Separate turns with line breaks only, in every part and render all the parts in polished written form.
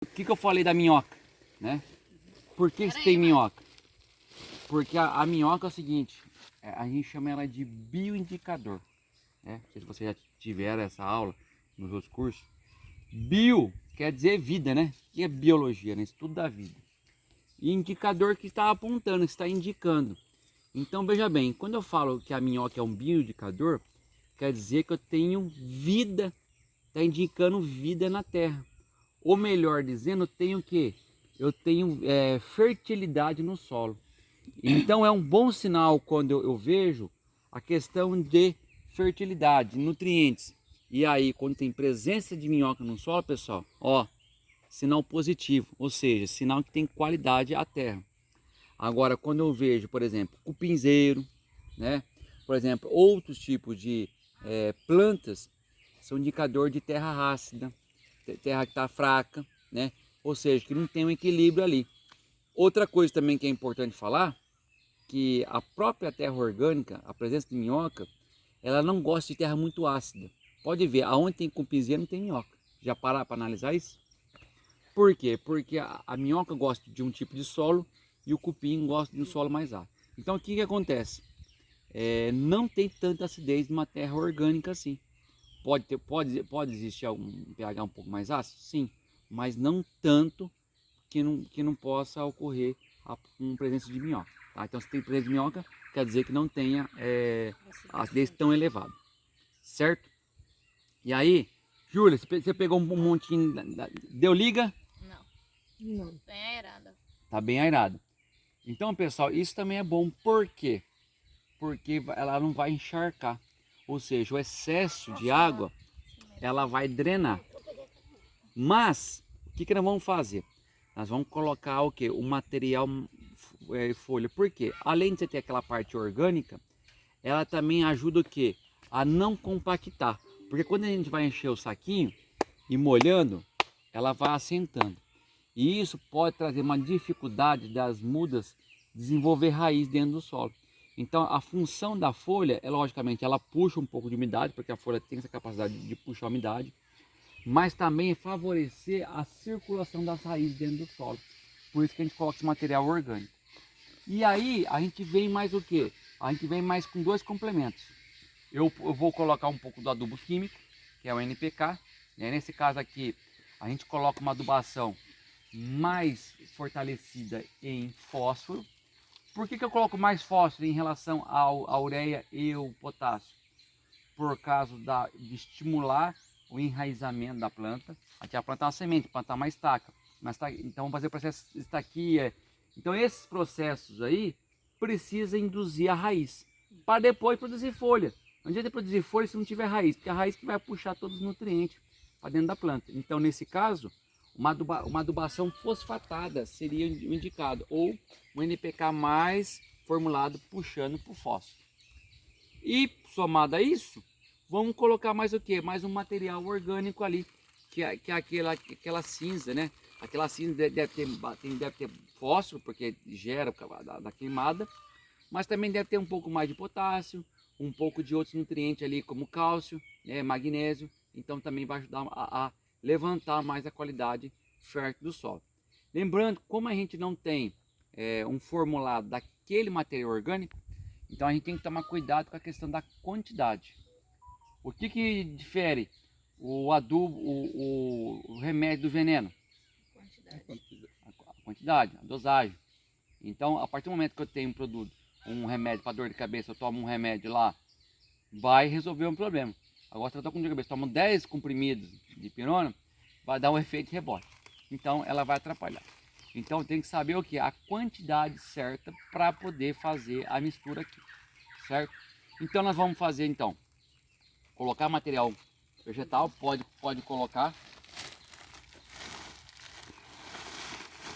O que eu falei da minhoca, né? Por que você tem minhoca? Porque a minhoca é o seguinte, a gente chama ela de bioindicador, né? Não sei se vocês já tiveram essa aula nos outros cursos. Bio quer dizer vida, né? O que é biologia, né? Estudo da vida. E indicador que está apontando, que está indicando. Então veja bem, quando eu falo que a minhoca é um bioindicador, quer dizer que eu tenho vida, está indicando vida na terra. Ou melhor dizendo, eu tenho o quê? Eu tenho fertilidade no solo. Então é um bom sinal quando eu vejo a questão de fertilidade, nutrientes. E aí, quando tem presença de minhoca no solo, pessoal, ó, sinal positivo, ou seja, sinal que tem qualidade a terra. Agora, quando eu vejo, por exemplo, cupinzeiro, né? Por exemplo, outros tipos de plantas, são indicador de terra ácida, terra que está fraca, né? Ou seja, que não tem um equilíbrio ali. Outra coisa também que é importante falar, que a própria terra orgânica, a presença de minhoca, ela não gosta de terra muito ácida. Pode ver, aonde tem cupinzeiro não tem minhoca. Já parar para analisar isso? Por quê? Porque a minhoca gosta de um tipo de solo e o cupim gosta de um solo mais ácido. Então o que que acontece? Não tem tanta acidez numa terra orgânica assim. Pode existir algum pH um pouco mais ácido? Sim, mas não tanto que não possa ocorrer com presença de minhoca. Tá? Então se tem presença de minhoca, quer dizer que não tenha acidez tão elevada, certo? E aí, Júlia, você pegou um montinho, deu liga?
Não.
Bem aerada.
Tá bem airado. Então, pessoal, isso também é bom. Por quê? Porque ela não vai encharcar. Ou seja, o excesso de água, ela vai drenar. Mas, o que nós vamos fazer? Nós vamos colocar o quê? O material folha. Por quê? Além de você ter aquela parte orgânica, ela também ajuda o quê? A não compactar. Porque quando a gente vai encher o saquinho e molhando, ela vai assentando. E isso pode trazer uma dificuldade das mudas desenvolver raiz dentro do solo. Então a função da folha é, logicamente, ela puxa um pouco de umidade, porque a folha tem essa capacidade de puxar a umidade, mas também favorecer a circulação das raízes dentro do solo. Por isso que a gente coloca esse material orgânico. E aí a gente vem mais o que? A gente vem mais com dois complementos. Eu vou colocar um pouco do adubo químico, que é o NPK. Nesse caso aqui, a gente coloca uma adubação mais fortalecida em fósforo. Por que eu coloco mais fósforo em relação à ureia e o potássio? Por causa de estimular o enraizamento da planta. Aqui a planta é uma semente, plantar uma estaca. Então vamos fazer o processo de estaquia. Então esses processos aí precisa induzir a raiz para depois produzir folha. Não adianta produzir folha se não tiver raiz, porque a raiz que vai puxar todos os nutrientes para dentro da planta. Então nesse caso, uma adubação fosfatada seria o indicado, ou um NPK mais formulado puxando para o fósforo. E somado a isso, vamos colocar mais o que? Mais um material orgânico ali, que é aquela cinza, né? Aquela cinza deve ter fósforo, porque gera da queimada, mas também deve ter um pouco mais de potássio, um pouco de outros nutrientes ali, como cálcio, magnésio. Então também vai ajudar a levantar mais a qualidade fértil do solo. Lembrando, como a gente não tem um formulado daquele material orgânico, então a gente tem que tomar cuidado com a questão da quantidade. O que difere o adubo, o remédio do veneno? A quantidade, a dosagem. Então, a partir do momento que eu tenho um produto, um remédio para dor de cabeça, eu tomo um remédio lá, vai resolver um problema. Agora, se eu estou com dor de cabeça, tomo 10 comprimidos de pirona, vai dar um efeito de rebote. Então, ela vai atrapalhar. Então, tem que saber o que? A quantidade certa para poder fazer a mistura aqui, certo? Então, nós vamos fazer, então, colocar material vegetal, pode colocar.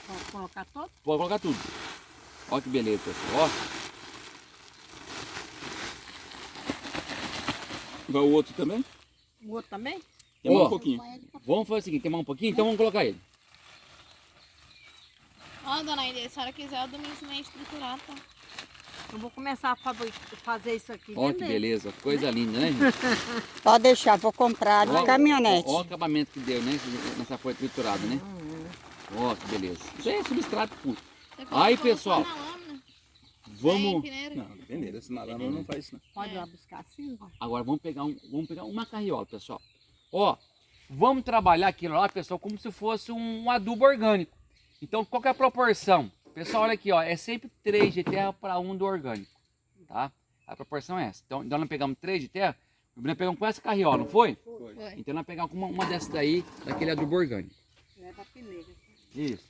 Pode colocar todo?
Pode colocar tudo. Olha que beleza, pessoal. Vai o outro também?
O outro também?
Tem mais um pouquinho. Vamos fazer o seguinte, tem mais um pouquinho? Então vamos colocar ele.
Ó, dona Inês, se a senhora quiser, eu dou me ensinei a estruturar, tá?
Eu vou começar a fazer isso aqui.
Olha que beleza, coisa linda, né, gente?
Pode deixar, vou comprar de caminhonete.
Olha o acabamento que deu, né? Nessa folha triturada, né? Ó, que beleza. Isso aí é substrato puro.
Você
Aí,
colocou
pessoal,
só na lâmina. Sem
vamos...
peneira.
Não, peneira, esse nada não faz isso não.
Pode ir
É.
lá buscar a cinza?
Agora vamos pegar uma carriola, pessoal. Ó, vamos trabalhar aquilo lá, pessoal, como se fosse um adubo orgânico. Então, qual que é a proporção? Pessoal, olha aqui, ó, é sempre 3 de terra para 1 do orgânico, tá? A proporção é essa. Então nós pegamos 3 de terra, nós pegamos com essa carriola, não foi?
Foi.
Então nós pegamos uma dessas daí, daquele adubo orgânico.
Leva a peneira.
Isso.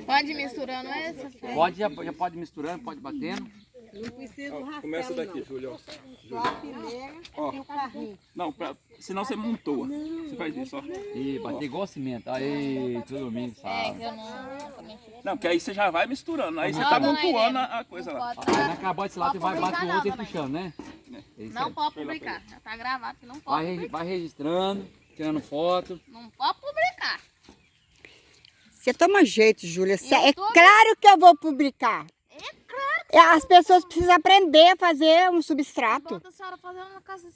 Pode ir misturando essa?
Pode, já pode misturando, pode batendo.
Não precisa do rastelo,
Começa daqui,
não.
Júlio.
Só a peneira
Ó.
e o carrinho.
Não, senão você montou. Você faz isso, ó.
E bater igual cimento. Aí, todo domingo,
É,
sabe?
que eu não mexi.
Não, porque aí você já vai misturando. Aí você
Não,
tá
dona
amontoando
Irene.
a coisa lá.
Pode
Aí
tá-
na acabou esse lado, você vai bate o outro e puxando, né? É isso
Não
aí.
pode publicar. Já tá gravado que não pode publicar.
Vai registrando, tirando foto.
Não pode publicar.
Você toma jeito, Júlia. É
tô-
claro que eu vou publicar.
É claro.
As pessoas precisam aprender a fazer um substrato.
Bota a senhora fazendo uma casa